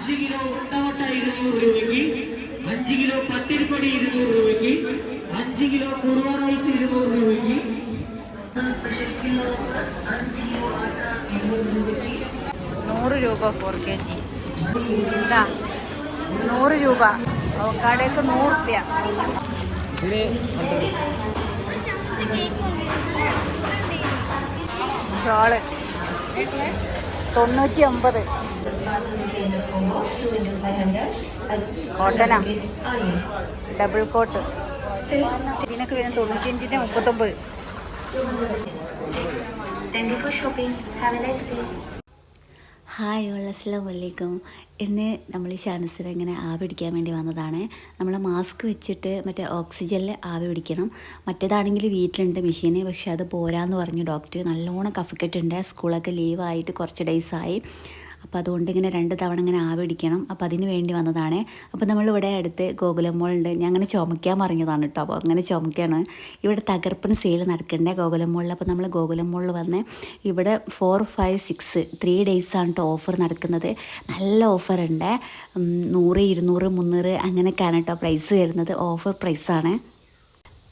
5 kilo ഉണ്ടവട്ട 200 രൂപയ്ക്ക്, 5 kilo പത്തിരിപ്പൊടി 200 രൂപയ്ക്ക്, 5 kilo Kuruva rice 200 രൂപയ്ക്ക്, സ്പെഷ്യൽ കിലോ പ്ലസ് 5 കിലോ ആട്ട 200 രൂപയ്ക്ക്. 100 രൂപ 4 kg. ഇതാ 100 രൂപ. അവക്കാടേക്ക് 100 രൂപ. ഷോള് 99. കോട്ടനാ ഡബിൾ കോട്ട്. ഇതിനൊക്കെ വരുന്നത് 95-ന് 39. ഹായ് അസ്സലാമു അലൈക്കും. ഇന്ന് നമ്മൾ ഷാനസിനെ ഇങ്ങനെ ആവി പിടിക്കാൻ വേണ്ടി വന്നതാണ്. നമ്മൾ മാസ്ക് വെച്ചിട്ട് മറ്റേ ഓക്സിജനിൽ ആവി പിടിക്കണം. മറ്റേതാണെങ്കിൽ വീട്ടിലുണ്ട് മെഷീന്, പക്ഷെ അത് പോരാന്ന് പറഞ്ഞു ഡോക്ടർ. നല്ലോണം കഫക്കെട്ടുണ്ട്, സ്കൂളൊക്കെ ലീവായിട്ട് കുറച്ച് ഡേയ്സായി. അപ്പോൾ അതുകൊണ്ട് ഇങ്ങനെ 2 തവണ ഇങ്ങനെ ആവി പിടിക്കണം. അപ്പോൾ അതിന് വേണ്ടി വന്നതാണ്. അപ്പോൾ നമ്മളിവിടെ അടുത്ത് ഗോകുലം മോളുണ്ട്. ഞാൻ അങ്ങനെ ചുമക്കാൻ പറഞ്ഞതാണ് കേട്ടോ. അപ്പോൾ അങ്ങനെ ചുമക്കാണ്. ഇവിടെ തകർപ്പന് സെയിൽ നടക്കണ്ടേ ഗോകുലം മോളിൽ. അപ്പോൾ നമ്മൾ ഗോകുലം മോളിൽ വന്ന് ഇവിടെ 4, 5, 6 3 ഡേയ്സാണ് കേട്ടോ ഓഫർ നടക്കുന്നത്. നല്ല ഓഫറുണ്ട്. 100, 200, 300 അങ്ങനെയൊക്കെയാണ് കേട്ടോ പ്രൈസ് വരുന്നത്. ഓഫർ പ്രൈസാണ്.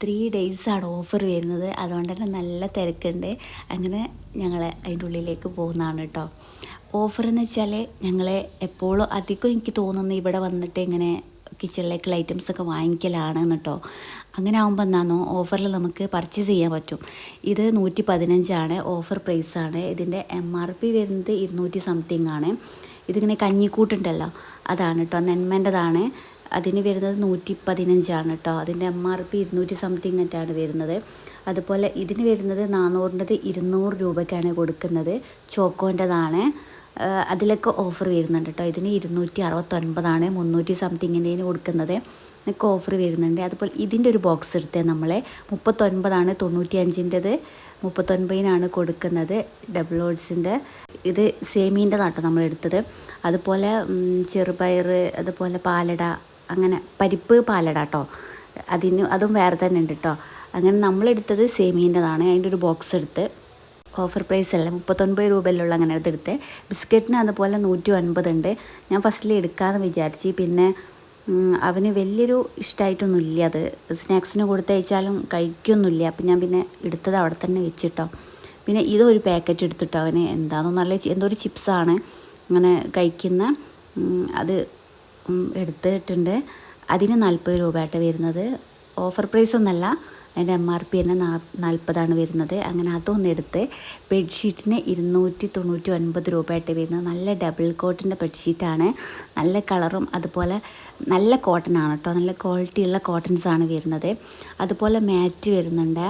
3 ഡേയ്സാണ് ഓഫർ വരുന്നത്. അതുകൊണ്ട് തന്നെ നല്ല തിരക്കുണ്ട്. അങ്ങനെ ഞങ്ങൾ അതിൻ്റെ ഉള്ളിലേക്ക് പോകുന്നതാണ് കേട്ടോ. ഓഫർ എന്ന് വെച്ചാൽ ഞങ്ങൾ എപ്പോഴും അധികം എനിക്ക് തോന്നുന്നു ഇവിടെ വന്നിട്ട് ഇങ്ങനെ കിച്ചണിലേക്കുള്ള ഐറ്റംസൊക്കെ വാങ്ങിക്കലാണെന്ന് കേട്ടോ. അങ്ങനെ ആകുമ്പോൾ എന്താണോ ഓഫറിൽ നമുക്ക് പർച്ചേസ് ചെയ്യാൻ പറ്റും. ഇത് 115 ഓഫർ പ്രൈസാണ്. ഇതിൻ്റെ MRP വരുന്നത് 200 സംതിങ് ആണ്. ഇതിങ്ങനെ കഞ്ഞിക്കൂട്ടുണ്ടല്ലോ അതാണ് കേട്ടോ, നെന്മേൻ്റെതാണ്. അതിന് വരുന്നത് 115 കേട്ടോ. അതിൻ്റെ MRP 200 സംതിങ് ആയിട്ടാണ് വരുന്നത്. അതുപോലെ ഇതിന് വരുന്നത് 400-ൻ്റെത് 200 രൂപയ്ക്കാണ് കൊടുക്കുന്നത്. ചോക്കോൻ്റെതാണ്. അതിലൊക്കെ ഓഫർ വരുന്നുണ്ട് കേട്ടോ. ഇതിന് 269 300 സംതിങ്ങിൻ്റെ കൊടുക്കുന്നത്. ഒക്കെ ഓഫർ വരുന്നുണ്ട്. അതുപോലെ ഇതിൻ്റെ ഒരു ബോക്സ് എടുത്തത് നമ്മളെ 39 95-ൻ്റെത് 39 കൊടുക്കുന്നത്. ഡബിൾ ഓട്സിൻ്റെ ഇത് സേമീൻ്റെതാണ് കേട്ടോ നമ്മൾ എടുത്തത്. അതുപോലെ ചെറുപയർ, അതുപോലെ പാലട, അങ്ങനെ പരിപ്പ് പാലട കേട്ടോ. അതും വേറെ തന്നെ ഉണ്ട് കേട്ടോ. അങ്ങനെ നമ്മളെടുത്തത് സേമീൻ്റെതാണ്. അതിൻ്റെ ഒരു ബോക്സ് എടുത്ത് ഓഫർ പ്രൈസ് അല്ല 39 രൂപയിലുള്ള അങ്ങനെ എടുത്ത്. ബിസ്ക്കറ്റിന് അതുപോലെ 150 ഉണ്ട്. ഞാൻ ഫസ്റ്റിൽ എടുക്കാമെന്ന് വിചാരിച്ച്, പിന്നെ അവന് വലിയൊരു ഇഷ്ടമായിട്ടൊന്നുമില്ല. അത് സ്നാക്സിന് കൊടുത്തയച്ചാലും കഴിക്കൊന്നുമില്ല. അപ്പം ഞാൻ പിന്നെ എടുത്തത് അവിടെ തന്നെ വെച്ചിട്ടോ. പിന്നെ ഇതൊരു പാക്കറ്റ് എടുത്തിട്ടോ. അവന് എന്താണെന്ന് നല്ല എന്തോ ഒരു ചിപ്സാണ് അങ്ങനെ കഴിക്കുന്ന, അത് എടുത്തിട്ടുണ്ട്. അതിന് 40 രൂപയായിട്ട് വരുന്നത്. ഓഫർ പ്രൈസൊന്നുമല്ല, അതിൻ്റെ MRP തന്നെ 40 വരുന്നത്. അങ്ങനെ അതൊന്നും എടുത്ത്. ബെഡ്ഷീറ്റിന് 299 രൂപയായിട്ട് വരുന്നത്. നല്ല ഡബിൾ കോട്ടിൻ്റെ ബെഡ്ഷീറ്റാണ്. നല്ല കളറും അതുപോലെ നല്ല കോട്ടനാണ് കേട്ടോ. നല്ല ക്വാളിറ്റിയുള്ള കോട്ടൺസാണ് വരുന്നത്. അതുപോലെ മാറ്റ് വരുന്നുണ്ട്,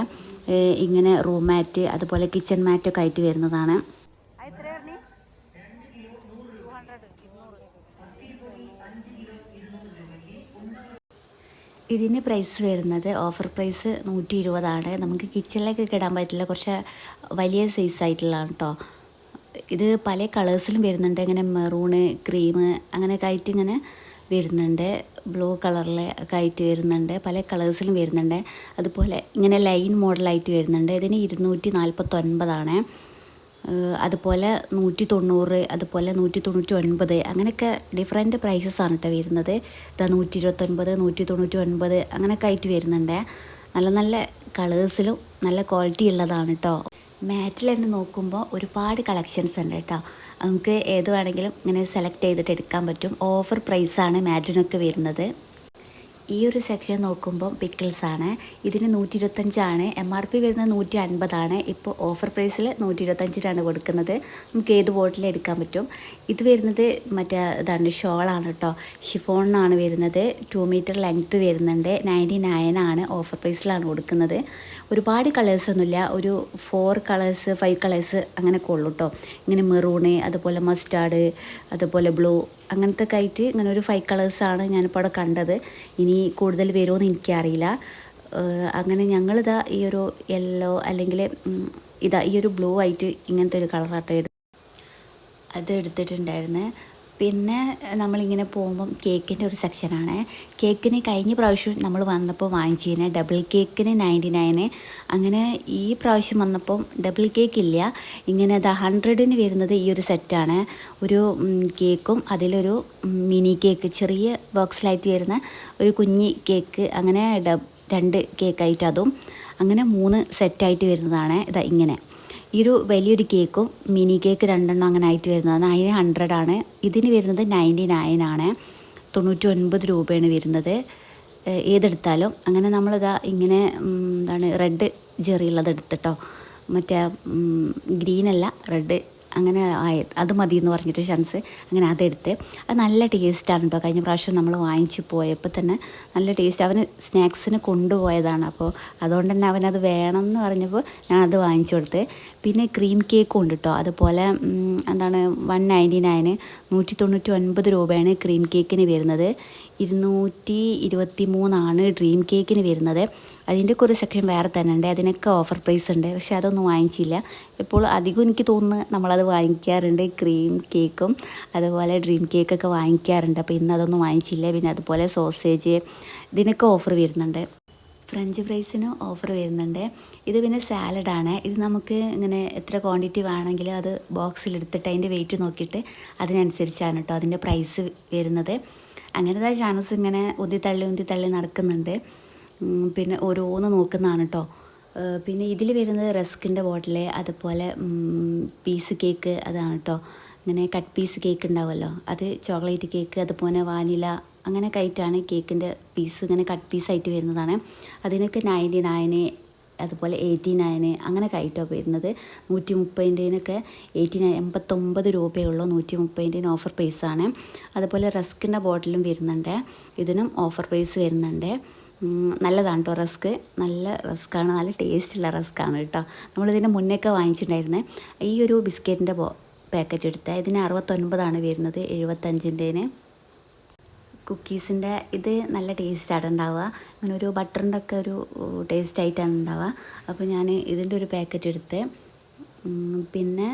ഇങ്ങനെ റൂം മാറ്റ്, അതുപോലെ കിച്ചൺ മാറ്റൊക്കെ ആയിട്ട് വരുന്നതാണ്. ഇതിന് പ്രൈസ് വരുന്നത് ഓഫർ പ്രൈസ് 120 നമുക്ക് കിച്ചണിലേക്കൊക്കെ ഇടാൻ പറ്റില്ല, കുറച്ച് വലിയ സൈസായിട്ടുള്ളതാണ് കേട്ടോ. ഇത് പല കളേഴ്സിലും വരുന്നുണ്ട്. ഇങ്ങനെ മെറൂണ്, ക്രീം അങ്ങനെയൊക്കെ ആയിട്ട് ഇങ്ങനെ വരുന്നുണ്ട്. ബ്ലൂ കളറിൽ ഒക്കെ ആയിട്ട് വരുന്നുണ്ട്. പല കളേഴ്സിലും വരുന്നുണ്ട്. അതുപോലെ ഇങ്ങനെ ലൈൻ മോഡലായിട്ട് വരുന്നുണ്ട്. ഇതിന് 249. അതുപോലെ 190, അതുപോലെ 199 അങ്ങനെയൊക്കെ ഡിഫറെൻറ്റ് പ്രൈസസാണ് കേട്ടോ വരുന്നത്. ഇതാ 129, 199 അങ്ങനെയൊക്കെ ആയിട്ട് വരുന്നുണ്ട്. നല്ല നല്ല കളേഴ്സിലും നല്ല ക്വാളിറ്റി ഉള്ളതാണ് കേട്ടോ. മാറ്റിൽ തന്നെ നോക്കുമ്പോൾ ഒരുപാട് കളക്ഷൻസ് ഉണ്ട് കേട്ടോ. നമുക്ക് ഏത് വേണമെങ്കിലും ഇങ്ങനെ സെലക്ട് ചെയ്തിട്ട് എടുക്കാൻ പറ്റും. ഓഫർ പ്രൈസാണ് മാറ്റിനൊക്കെ വരുന്നത്. ഈ ഒരു സെക്ഷൻ നോക്കുമ്പോൾ പിക്കിൾസാണ്. ഇതിന് 125. MRP വരുന്നത് 150. ഇപ്പോൾ ഓഫർ പ്രൈസിൽ 125 കൊടുക്കുന്നത്. നമുക്ക് ഏത് ബോട്ടിൽ എടുക്കാൻ പറ്റും. ഇത് വരുന്നത് മറ്റേ ഇതാണ്, ഷോളാണ് കേട്ടോ. ഷിഫോണിനാണ് വരുന്നത്. 2 മീറ്റർ ലെങ്ത്ത് വരുന്നുണ്ട്. 99 ഓഫർ പ്രൈസിലാണ് കൊടുക്കുന്നത്. ഒരുപാട് കളേഴ്സൊന്നുമില്ല, ഒരു 4 കളേഴ്സ് 5 കളേഴ്സ് അങ്ങനെയൊക്കെ ഉള്ളൂ കേട്ടോ. ഇങ്ങനെ മെറൂണ്, അതുപോലെ മസ്റ്റാർഡ്, അതുപോലെ ബ്ലൂ അങ്ങനത്തെ ഒക്കെ ആയിട്ട് ഇങ്ങനെ ഒരു 5 കളേഴ്സാണ് ഞാനിപ്പോൾ അവിടെ കണ്ടത്. ഇനി കൂടുതൽ വരുമോ എന്ന് എനിക്കറിയില്ല. അങ്ങനെ ഞങ്ങളിതാ ഈ ഒരു യെല്ലോ അല്ലെങ്കിൽ ഈ ഒരു ബ്ലൂ ആയിട്ട് ഇങ്ങനത്തെ ഒരു കളറാട്ടോ അത് എടുത്തിട്ടുണ്ടായിരുന്നു. പിന്നെ നമ്മളിങ്ങനെ പോകുമ്പം കേക്കിൻ്റെ ഒരു സെക്ഷനാണ്. കേക്കിന് കഴിഞ്ഞ പ്രാവശ്യം നമ്മൾ വന്നപ്പോൾ വാങ്ങിച്ചിരുന്നത് ഡബിൾ കേക്കിന് 99. അങ്ങനെ ഈ പ്രാവശ്യം വന്നപ്പം ഡബിൾ കേക്ക് ഇല്ല. ഇങ്ങനെ 100ന് വരുന്നത് ഈ ഒരു സെറ്റാണ്. ഒരു കേക്കും അതിലൊരു മിനി കേക്ക്, ചെറിയ ബോക്സിലായിട്ട് വരുന്ന ഒരു കുഞ്ഞി കേക്ക്, അങ്ങനെ 2 കേക്കായിട്ട് അതും അങ്ങനെ 3 സെറ്റായിട്ട് വരുന്നതാണ്. ഇതാ ഇങ്ങനെ ഈ ഒരു വലിയൊരു കേക്കും മിനി കേക്ക് 2 അങ്ങനെ ആയിട്ട് വരുന്നതാണ്. അതിന് 100 ആണ്. ഇതിന് വരുന്നത് 99 ആണ്. 99 രൂപയാണ് വരുന്നത് ഏതെടുത്താലും. അങ്ങനെ നമ്മളിതാ ഇങ്ങനെ എന്താണ് റെഡ് ജെറി ഉള്ളത് എടുത്തിട്ടോ, മറ്റേ ഗ്രീനല്ല റെഡ്, അങ്ങനെ അത് മതി എന്ന് പറഞ്ഞിട്ട് ഷൻസ് അങ്ങനെ അതെടുത്ത്. അത് നല്ല ടേസ്റ്റാണ് കേട്ടോ. കഴിഞ്ഞ പ്രാവശ്യം നമ്മൾ വാങ്ങിച്ച് പോയപ്പോൾ തന്നെ നല്ല ടേസ്റ്റ്. അവന് സ്നാക്സിന് കൊണ്ടുപോയതാണ്, അപ്പോൾ അതുകൊണ്ട് തന്നെ അവനത് വേണമെന്ന് പറഞ്ഞപ്പോൾ ഞാൻ അത് വാങ്ങിച്ചു കൊടുത്ത്. പിന്നെ ക്രീം കേക്കും ഉണ്ട് കേട്ടോ. അതുപോലെ എന്താണ് 199 199 രൂപയാണ് ക്രീം കേക്കിന് വരുന്നത്. 223 ഡ്രീം കേക്കിന് വരുന്നത്. അതിൻ്റെയൊക്കെ ഒരു സെക്ഷൻ വേറെ തന്നെ ഉണ്ട്. അതിനൊക്കെ ഓഫർ പ്രൈസ് ഉണ്ട്. പക്ഷെ അതൊന്നും വാങ്ങിച്ചില്ല. ഇപ്പോൾ അധികം എനിക്ക് തോന്നുന്നു നമ്മളത് വാങ്ങിക്കാറുണ്ട്. ക്രീം കേക്കും അതുപോലെ ഡ്രീം കേക്കൊക്കെ വാങ്ങിക്കാറുണ്ട്. അപ്പോൾ ഇന്ന് അതൊന്നും വാങ്ങിച്ചില്ല. പിന്നെ അതുപോലെ സോസേജ്, ഇതിനൊക്കെ ഓഫർ വരുന്നുണ്ട്. ഫ്രഞ്ച് ഫ്രൈസിന് ഓഫർ വരുന്നുണ്ട്. ഇത് പിന്നെ സാലഡാണ്. ഇത് നമുക്ക് ഇങ്ങനെ എത്ര ക്വാണ്ടിറ്റി വേണമെങ്കിലും അത് ബോക്സിലെടുത്തിട്ട് അതിൻ്റെ വെയിറ്റ് നോക്കിയിട്ട് അതിനനുസരിച്ചാണ് കേട്ടോ അതിൻ്റെ പ്രൈസ് വരുന്നത്. അങ്ങനത്തെ ചാനൽസ് ഇങ്ങനെ ഉന്തി തള്ളി നടക്കുന്നുണ്ട്. പിന്നെ ഓരോന്ന് നോക്കുന്നതാണ് കേട്ടോ. പിന്നെ ഇതിൽ വരുന്നത് റസ്കിൻ്റെ ബോട്ടിൽ, അതുപോലെ പീസ് കേക്ക് അതാണ് കേട്ടോ. ഇങ്ങനെ കട്ട് പീസ് കേക്ക് ഉണ്ടാവുമല്ലോ, അത് ചോക്ലേറ്റ് കേക്ക്, അതുപോലെ വാനില അങ്ങനെ ആയിട്ടാണ് കേക്കിൻ്റെ പീസ് ഇങ്ങനെ കട്ട് പീസായിട്ട് വരുന്നതാണ്. അതിനൊക്കെ 99, അതുപോലെ 89 അങ്ങനെ ആയിട്ടാണ് വരുന്നത്. 130-നൊക്കെ 89 രൂപയുള്ളൂ. 130-ന് ഓഫർ പ്രൈസാണ്. അതുപോലെ റസ്കിൻ്റെ ബോട്ടിലും വരുന്നുണ്ട്. ഇതിനും ഓഫർ പ്രൈസ് വരുന്നുണ്ട്. നല്ലതാണ് കേട്ടോ റസ്ക്. നല്ല റസ്ക്കാണ്, നല്ല ടേസ്റ്റുള്ള റസ്ക്കാണ് കേട്ടോ. നമ്മളിതിൻ്റെ മുന്നേയൊക്കെ വാങ്ങിച്ചിട്ടുണ്ടായിരുന്നത്. ഈ ഒരു ബിസ്ക്കറ്റിൻ്റെ പാക്കറ്റ് എടുത്താൽ ഇതിന് 69 വരുന്നത്, 75-ന്. കുക്കീസിൻ്റെ ഇത് നല്ല ടേസ്റ്റാണ് ഉണ്ടാവുക. അങ്ങനെ ഒരു ബട്ടറിൻ്റെ ഒക്കെ ഒരു ടേസ്റ്റായിട്ടാണ് ഉണ്ടാവുക. അപ്പോൾ ഞാൻ ഇതിൻ്റെ ഒരു പാക്കറ്റ് എടുത്ത്. പിന്നെ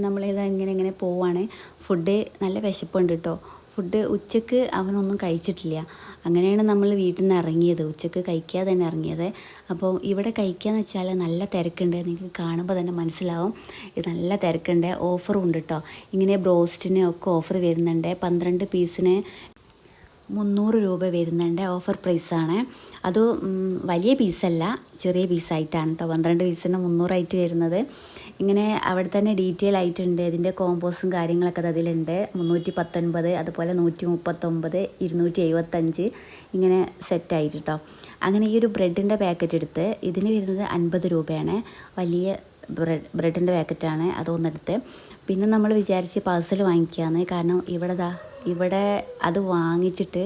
നമ്മളിത് ഇങ്ങനെ പോവാണ്. ഫുഡ് നല്ല വിശപ്പുണ്ട് കേട്ടോ. ഫുഡ് ഉച്ചക്ക് അവനൊന്നും കഴിച്ചിട്ടില്ല. അങ്ങനെയാണ് നമ്മൾ വീട്ടിൽ നിന്ന് ഇറങ്ങിയത്, ഉച്ചക്ക് കഴിക്കാതെ തന്നെ ഇറങ്ങിയത്. അപ്പോൾ ഇവിടെ കഴിക്കാന്ന് വെച്ചാൽ നല്ല തിരക്കുണ്ട്. നിങ്ങൾക്ക് കാണുമ്പോൾ തന്നെ മനസ്സിലാവും ഇത് നല്ല തിരക്കുണ്ട്. ഓഫറും ഉണ്ട് കേട്ടോ. ഇങ്ങനെ ബ്രോസ്റ്റിന് ഒക്കെ ഓഫർ വരുന്നുണ്ട്. 12 പീസിന് 300 രൂപ വരുന്നുണ്ട്. ഓഫർ പ്രൈസാണ്. അത് വലിയ പീസല്ല, ചെറിയ പീസായിട്ടാണ് കേട്ടോ. 12 പീസിന് 300 ആയിട്ട് വരുന്നത്. ഇങ്ങനെ അവിടെ തന്നെ ഡീറ്റെയിൽ ആയിട്ടുണ്ട്. ഇതിൻ്റെ കോമ്പോസും കാര്യങ്ങളൊക്കെ അതിലുണ്ട്. 319, അതുപോലെ 139, 275 ഇങ്ങനെ സെറ്റായിട്ട് കേട്ടോ. അങ്ങനെ ഈ ഒരു ബ്രെഡിൻ്റെ പാക്കറ്റ് എടുത്ത് ഇതിന് വരുന്നത് 50 രൂപയാണ്. വലിയ ബ്രെഡിൻ്റെ പാക്കറ്റാണ്, അതൊന്നെടുത്ത്. പിന്നെ നമ്മൾ വിചാരിച്ച് പാഴ്സൽ വാങ്ങിക്കാമെന്ന്. കാരണം ഇവിടെ അത് വാങ്ങിച്ചിട്ട്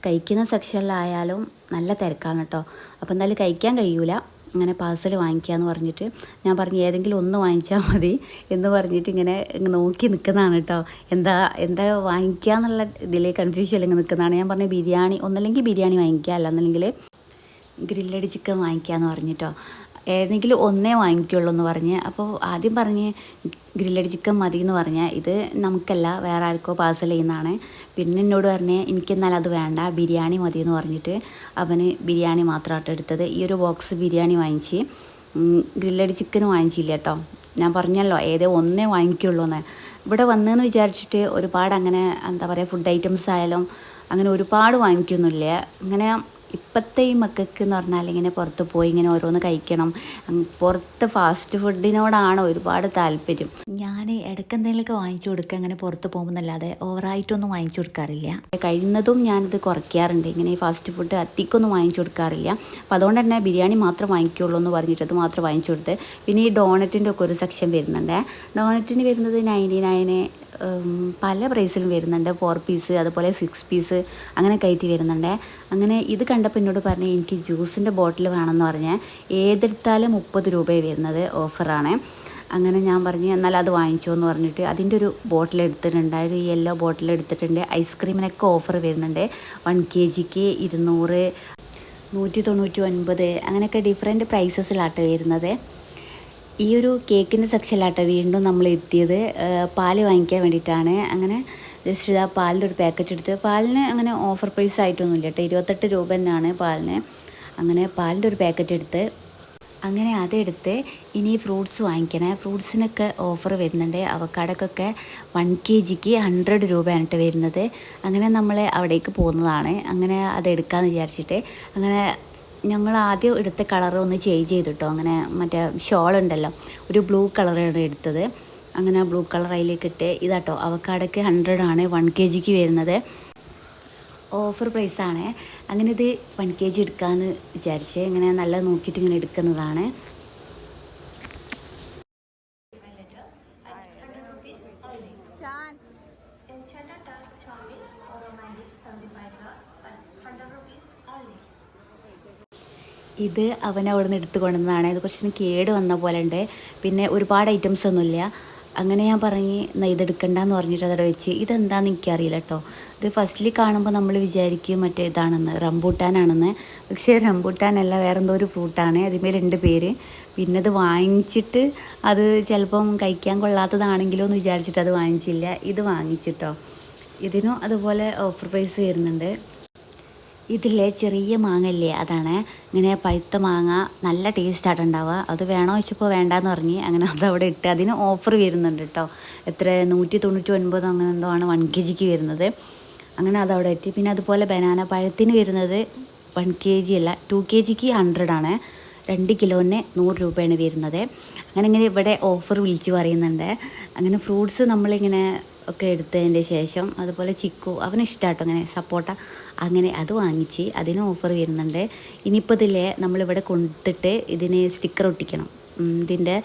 കഴിക്കുന്ന സെക്ഷനിലായാലും നല്ല തിരക്കാണ് കേട്ടോ. അപ്പോൾ എന്തായാലും കഴിക്കാൻ കഴിയൂല. അങ്ങനെ പാഴ്സൽ വാങ്ങിക്കാമെന്ന് പറഞ്ഞിട്ട് ഞാൻ പറഞ്ഞു ഏതെങ്കിലും ഒന്ന് വാങ്ങിച്ചാൽ മതി എന്ന് പറഞ്ഞിട്ട് ഇങ്ങനെ നോക്കി നിൽക്കുന്നതാണ് കേട്ടോ. എന്താ വാങ്ങിക്കുക എന്നുള്ള ഇതിൽ കൺഫ്യൂഷൻ അല്ലെങ്കിൽ നിൽക്കുന്നതാണ്. ഞാൻ പറഞ്ഞു ബിരിയാണി, ഒന്നല്ലെങ്കിൽ ബിരിയാണി വാങ്ങിക്കുക, അല്ലെന്നുണ്ടെങ്കിൽ ഗ്രില്ലഡ് ചിക്കൻ വാങ്ങിക്കാമെന്ന് പറഞ്ഞിട്ടോ. ഏതെങ്കിലും ഒന്നേ വാങ്ങിക്കുള്ളൂ എന്ന് പറഞ്ഞ്. അപ്പോൾ ആദ്യം പറഞ്ഞ് ഗ്രില്ലഡ് ചിക്കൻ മതി എന്ന് പറഞ്ഞാൽ ഇത് നമുക്കല്ല വേറെ ആർക്കോ പാഴ്സൽ ചെയ്യുന്നതാണ്. പിന്നെ എന്നോട് പറഞ്ഞ് എനിക്കെന്നാൽ അത് വേണ്ട, ബിരിയാണി മതി എന്ന് പറഞ്ഞിട്ട് അവന് ബിരിയാണി മാത്രമായിട്ട് എടുത്തത്. ഈ ഒരു ബോക്സ് ബിരിയാണി വാങ്ങിച്ച്, ഗ്രില്ലഡ് ചിക്കൻ വാങ്ങിച്ചില്ല കേട്ടോ. ഞാൻ പറഞ്ഞല്ലോ ഒന്നേ വാങ്ങിക്കുള്ളൂ എന്ന്. ഇവിടെ വന്നതെന്ന് വിചാരിച്ചിട്ട് ഒരുപാട് അങ്ങനെ എന്താ പറയുക ഫുഡ് ഐറ്റംസ് ആയാലും അങ്ങനെ ഒരുപാട് വാങ്ങിക്കൊന്നുമില്ല. ഇങ്ങനെ ഇപ്പോഴത്തെ ഈ മക്കൾക്ക് എന്ന് പറഞ്ഞാൽ ഇങ്ങനെ പുറത്ത് പോയി ഇങ്ങനെ ഓരോന്ന് കഴിക്കണം, പുറത്ത് ഫാസ്റ്റ് ഫുഡിനോടാണ് ഒരുപാട് താല്പര്യം. ഞാൻ ഇടയ്ക്ക് എന്തെങ്കിലുമൊക്കെ വാങ്ങിച്ചു കൊടുക്കുക അങ്ങനെ പുറത്ത് പോകുന്നല്ലാതെ ഓവറായിട്ടൊന്നും വാങ്ങിച്ചു കൊടുക്കാറില്ല. കഴിയുന്നതും ഞാനിത് കുറയ്ക്കാറുണ്ട്. ഇങ്ങനെ ഈ ഫാസ്റ്റ് ഫുഡ് അധികമൊന്നും വാങ്ങിച്ചു കൊടുക്കാറില്ല. അപ്പോൾ അതുകൊണ്ട് തന്നെ ബിരിയാണി മാത്രം വാങ്ങിക്കുള്ളൂ എന്ന് പറഞ്ഞിട്ട് അത് മാത്രം വാങ്ങിച്ചു കൊടുത്ത്. പിന്നെ ഈ ഡോണറ്റിൻ്റെ ഒക്കെ ഒരു സെക്ഷൻ വരുന്നുണ്ട്. ഡോണറ്റിന് വരുന്നത് 99, പല പ്രൈസിലും വരുന്നുണ്ട്. 4 പീസ്, അതുപോലെ 6 പീസ് അങ്ങനെ കയറ്റി വരുന്നുണ്ട്. അങ്ങനെ ഇത് കണ്ടപ്പോൾ എന്നോട് പറഞ്ഞ് എനിക്ക് ജ്യൂസിൻ്റെ ബോട്ടിൽ വേണമെന്ന് പറഞ്ഞാൽ ഏതെടുത്താലും 30 രൂപയാണ് വരുന്നത്, ഓഫറാണ്. അങ്ങനെ ഞാൻ പറഞ്ഞ് എന്നാൽ അത് വാങ്ങിച്ചോ എന്ന് പറഞ്ഞിട്ട് അതിൻ്റെ ഒരു ബോട്ടിൽ എടുത്തിട്ടുണ്ട്. ഒരു യെല്ലോ ബോട്ടിൽ എടുത്തിട്ടുണ്ട്. ഐസ്ക്രീമിനൊക്കെ ഓഫർ വരുന്നുണ്ട്. 1 kgക്ക് 200, 199 അങ്ങനെയൊക്കെ ഡിഫറെൻറ്റ് പ്രൈസസിലാട്ടോ വരുന്നത്. ഈ ഒരു കേക്കിൻ്റെ സെക്ഷനിലാട്ടോ വീണ്ടും നമ്മൾ എത്തിയത്. പാല് വാങ്ങിക്കാൻ വേണ്ടിയിട്ടാണ്. അങ്ങനെ ജസ്റ്റ് ഇതാ പാലിൻ്റെ ഒരു പാക്കറ്റ് എടുത്ത്, പാലിന് അങ്ങനെ ഓഫർ പ്രൈസ് ആയിട്ടൊന്നുമില്ല കേട്ടോ, 28 രൂപ തന്നെയാണ് പാലിന്. അങ്ങനെ പാലിൻ്റെ ഒരു പാക്കറ്റ് എടുത്ത് അങ്ങനെ അതെടുത്ത് ഇനി ഫ്രൂട്ട്സ് വാങ്ങിക്കണേ. ഫ്രൂട്ട്സിനൊക്കെ ഓഫർ വരുന്നുണ്ട്. അവക്കാടൊക്കെ 1 kgക്ക് 100 രൂപയാണ് കേട്ടോ വരുന്നത്. അങ്ങനെ നമ്മൾ അവിടേക്ക് പോകുന്നതാണ്. അങ്ങനെ അതെടുക്കാമെന്ന് വിചാരിച്ചിട്ട് അങ്ങനെ ഞങ്ങൾ ആദ്യം എടുത്ത കളർ ഒന്ന് ചേഞ്ച് ചെയ്തിട്ടോ. അങ്ങനെ മറ്റേ ഷോൾ ഉണ്ടല്ലോ, ഒരു ബ്ലൂ കളറാണ് എടുത്തത്. അങ്ങനെ ബ്ലൂ കളർ അതിലേക്ക് ഇട്ട് ഇതാട്ടോ അവക്കാടൊക്കെ 100 ആണ് 1 kgക്ക് വരുന്നത്. ഓഫർ പ്രൈസാണ്. അങ്ങനെ ഇത് 1 kg എടുക്കാമെന്ന് വിചാരിച്ച് ഇങ്ങനെ നല്ല നോക്കിയിട്ട് ഇങ്ങനെ എടുക്കുന്നതാണ്. ഇത് അവൻ അവിടെ നിന്ന് എടുത്ത് കൊണ്ടുവന്നതാണ്. ഇത് കുറച്ച് കേട് വന്ന പോലെ ഉണ്ട്, പിന്നെ ഒരുപാട് ഐറ്റംസ് ഒന്നുമില്ല. അങ്ങനെ ഞാൻ പറഞ്ഞ് ഇതെടുക്കണ്ടെന്ന് പറഞ്ഞിട്ട് അതവിടെ വെച്ച്. ഇതെന്താണെന്ന് എനിക്കറിയില്ല കേട്ടോ. ഇത് ഫസ്റ്റിൽ കാണുമ്പോൾ നമ്മൾ വിചാരിക്കും മറ്റേ ഇതാണെന്ന്, റംബൂട്ടാനാണെന്ന്. പക്ഷേ റംബൂട്ടാനല്ല, വേറെന്തോ ഒരു ഫ്രൂട്ടാണ്. അതിന്മേലുണ്ട് പേര്. പിന്നെ അത് വാങ്ങിച്ചിട്ട് അത് ചിലപ്പം കഴിക്കാൻ കൊള്ളാത്തതാണെങ്കിലോ എന്ന് വിചാരിച്ചിട്ട് അത് വാങ്ങിച്ചില്ല. ഇത് വാങ്ങിച്ചിട്ടോ. ഇതിനും അതുപോലെ ഓഫർ പ്രൈസ് വരുന്നുണ്ട്. ഇതിലെ ചെറിയ മാങ്ങല്ലേ, അതാണ്. ഇങ്ങനെ പഴുത്ത മാങ്ങ നല്ല ടേസ്റ്റായിട്ട് ഉണ്ടാവുക. അത് വേണോ വെച്ചപ്പോൾ വേണ്ടാന്ന് പറഞ്ഞ് അങ്ങനെ അതവിടെ ഇട്ട്. അതിന് ഓഫർ വരുന്നുണ്ട് കേട്ടോ. എത്ര 199 അങ്ങനെ എന്തോ ആണ് 1 kgക്ക് വരുന്നത്. അങ്ങനെ അതവിടെ ഇട്ട്. പിന്നെ അതുപോലെ ബനാന പഴത്തിന് വരുന്നത് 1 kg അല്ല 2 kgക്ക് 100 ആണ്. 2 കിലോന് 100 രൂപയാണ് വരുന്നത്. അങ്ങനെ ഇവിടെ ഓഫർ വിളിച്ച് പറയുന്നുണ്ട്. അങ്ങനെ ഫ്രൂട്ട്സ് നമ്മളിങ്ങനെ ഒക്കെ എടുത്തതിൻ്റെ ശേഷം അതുപോലെ ചിക്കു അവന് ഇഷ്ടമാട്ടോ അങ്ങനെ സപ്പോട്ട, അങ്ങനെ അത് വാങ്ങിച്ച് അതിന് ഓഫർ വരുന്നുണ്ട്. ഇനിയിപ്പോൾ ഇതിലെ നമ്മളിവിടെ കൊടുത്തിട്ട് ഇതിന് സ്റ്റിക്കർ ഒട്ടിക്കണം. ഇതിൻ്റെ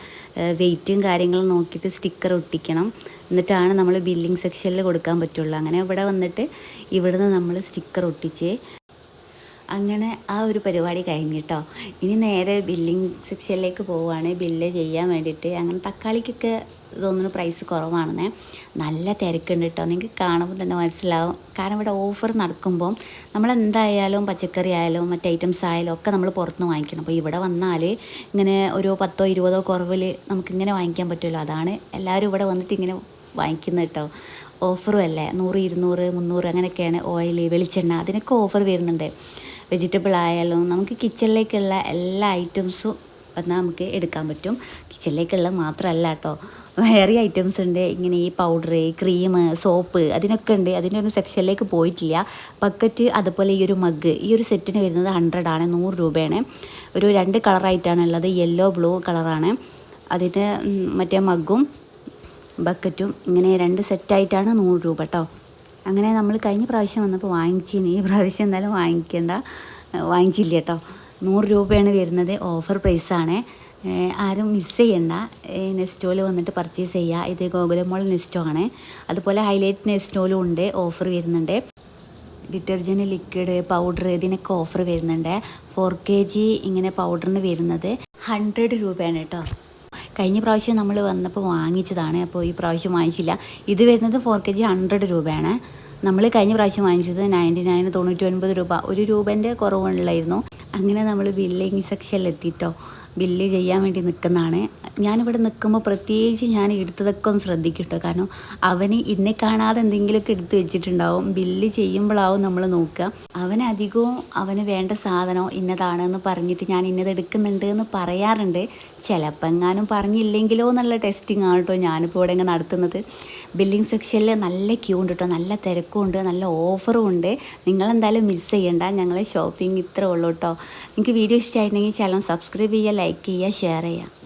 വെയിറ്റും കാര്യങ്ങളും നോക്കിയിട്ട് സ്റ്റിക്കർ ഒട്ടിക്കണം. എന്നിട്ടാണ് നമ്മൾ ബില്ലിംഗ് സെക്ഷനിൽ കൊടുക്കാൻ പറ്റുള്ളൂ. അങ്ങനെ ഇവിടെ വന്നിട്ട് ഇവിടുന്ന് നമ്മൾ സ്റ്റിക്കർ ഒട്ടിച്ച് അങ്ങനെ ആ ഒരു പരിപാടി കഴിഞ്ഞിട്ടോ. ഇനി നേരെ ബില്ലിംഗ് സെക്ഷനിലേക്ക് പോവുകയാണ് ബില്ല് ചെയ്യാൻ വേണ്ടിയിട്ട്. അങ്ങനെ തക്കാളിക്കൊക്കെ തോന്നുന്നു പ്രൈസ് കുറവാണെന്നേ. നല്ല തിരക്കുണ്ട് കേട്ടോ. നിങ്ങൾക്ക് കാണുമ്പോൾ തന്നെ മനസ്സിലാവും. കാരണം ഇവിടെ ഓഫർ നടക്കുമ്പം നമ്മളെന്തായാലും പച്ചക്കറി ആയാലും മറ്റ് ഐറ്റംസ് ആയാലും ഒക്കെ നമ്മൾ പുറത്തുനിന്ന് വാങ്ങിക്കണം. അപ്പോൾ ഇവിടെ വന്നാൽ ഇങ്ങനെ ഒരു 10 20 കുറവിൽ നമുക്കിങ്ങനെ വാങ്ങിക്കാൻ പറ്റുമല്ലോ. അതാണ് എല്ലാവരും ഇവിടെ വന്നിട്ട് ഇങ്ങനെ വാങ്ങിക്കുന്നത് കേട്ടോ. ഓഫറും അല്ലേ, 100 200 300 അങ്ങനെയൊക്കെയാണ്. ഓയിൽ വെളിച്ചെണ്ണ അതിനൊക്കെ ഓഫർ വരുന്നുണ്ട്. വെജിറ്റബിൾ ആയാലും നമുക്ക് കിച്ചണിലേക്കുള്ള എല്ലാ ഐറ്റംസും വന്നാൽ നമുക്ക് എടുക്കാൻ പറ്റും. കിച്ചണിലേക്കുള്ള മാത്രമല്ല കേട്ടോ, വേറെ ഐറ്റംസ് ഉണ്ട്. ഇങ്ങനെ ഈ പൗഡർ, ക്രീം, സോപ്പ് അതിനൊക്കെ ഉണ്ട്. അതിൻ്റെ ഒന്നും സെക്ഷനിലേക്ക് പോയിട്ടില്ല. ബക്കറ്റ് അതുപോലെ ഈ ഒരു മഗ്, ഈ ഒരു സെറ്റിന് വരുന്നത് 100 ആണ്, 100 രൂപയാണ്. ഒരു 2 കളറായിട്ടാണുള്ളത്, യെല്ലോ ബ്ലൂ കളറാണ്. അതിന് മറ്റേ മഗ്ഗും ബക്കറ്റും ഇങ്ങനെ 2 സെറ്റായിട്ടാണ് 100 രൂപ കേട്ടോ. അങ്ങനെ നമ്മൾ കഴിഞ്ഞ പ്രാവശ്യം വന്നപ്പോൾ വാങ്ങിച്ചിന്, ഈ പ്രാവശ്യം എന്തായാലും വാങ്ങിച്ചില്ല കേട്ടോ. 100 രൂപയാണ് വരുന്നത്. ഓഫർ പ്രൈസാണ്. ആരും മിസ് ചെയ്യണ്ട. നെസ്റ്റോയിൽ വന്നിട്ട് പർച്ചേസ് ചെയ്യുക. ഇത് ഗോകുലമോൾ നെസ്റ്റോ ആണ്. അതുപോലെ ഹൈലൈറ്റ് നെസ്റ്റോയിലും ഉണ്ട്, ഓഫർ വരുന്നുണ്ട്. ഡിറ്റർജൻറ്റ്, ലിക്വിഡ്, പൗഡർ ഇതിനൊക്കെ ഓഫർ വരുന്നുണ്ട്. 4 kg ഇങ്ങനെ പൗഡറിന് വരുന്നത് 100 രൂപയാണ് കേട്ടോ. കഴിഞ്ഞ പ്രാവശ്യം നമ്മൾ വന്നപ്പോൾ വാങ്ങിച്ചതാണ്, അപ്പോൾ ഈ പ്രാവശ്യം വാങ്ങിച്ചില്ല. ഇത് വരുന്നത് 4 kg 100 രൂപയാണ്. നമ്മൾ കഴിഞ്ഞ പ്രാവശ്യം വാങ്ങിച്ചത് 99 99 രൂപ, 1 രൂപേൻ്റെ കുറവുള്ളായിരുന്നു. അങ്ങനെ നമ്മൾ ബില്ലിങ് സെക്ഷനിൽ എത്തിയിട്ടോ. ബില്ല് ചെയ്യാൻ വേണ്ടി നിൽക്കുന്നതാണ്. ഞാനിവിടെ നിൽക്കുമ്പോൾ പ്രത്യേകിച്ച് ഞാൻ എടുത്തതൊക്കെ ഒന്ന് ശ്രദ്ധിക്കും കേട്ടോ. കാരണം അവന് ഇന്നെ കാണാതെ എന്തെങ്കിലുമൊക്കെ എടുത്ത് വെച്ചിട്ടുണ്ടാവും. ബില്ല് ചെയ്യുമ്പോഴാവും നമ്മൾ നോക്കുക. അവനധികവും അവന് വേണ്ട സാധനം ഇന്നതാണെന്ന് പറഞ്ഞിട്ട് ഞാൻ ഇന്നത് എടുക്കുന്നുണ്ട് എന്ന് പറയാറുണ്ട്. ചിലപ്പോൾ എങ്ങാനും പറഞ്ഞില്ലെങ്കിലോ എന്നുള്ള ടെസ്റ്റിംഗ് ആണ് കേട്ടോ ഞാനിപ്പോൾ ഇവിടെ ഇങ്ങനെ നടത്തുന്നത്. ബില്ലിംഗ് സെക്ഷനിൽ നല്ല ക്യൂ ഉണ്ട് കേട്ടോ, നല്ല തിരക്കും ഉണ്ട്, നല്ല ഓഫറും ഉണ്ട്. നിങ്ങളെന്തായാലും മിസ് ചെയ്യണ്ട. ഞങ്ങളെ ഷോപ്പിംഗ് ഇത്രേ ഉള്ളൂ കേട്ടോ. നിങ്ങൾക്ക് വീഡിയോ ഇഷ്ടമായിട്ടുണ്ടെങ്കിൽ ചാനൽ സബ്സ്ക്രൈബ് ചെയ്യുക, ലൈക്ക് ചെയ്യുക, ഷെയർ ചെയ്യുക.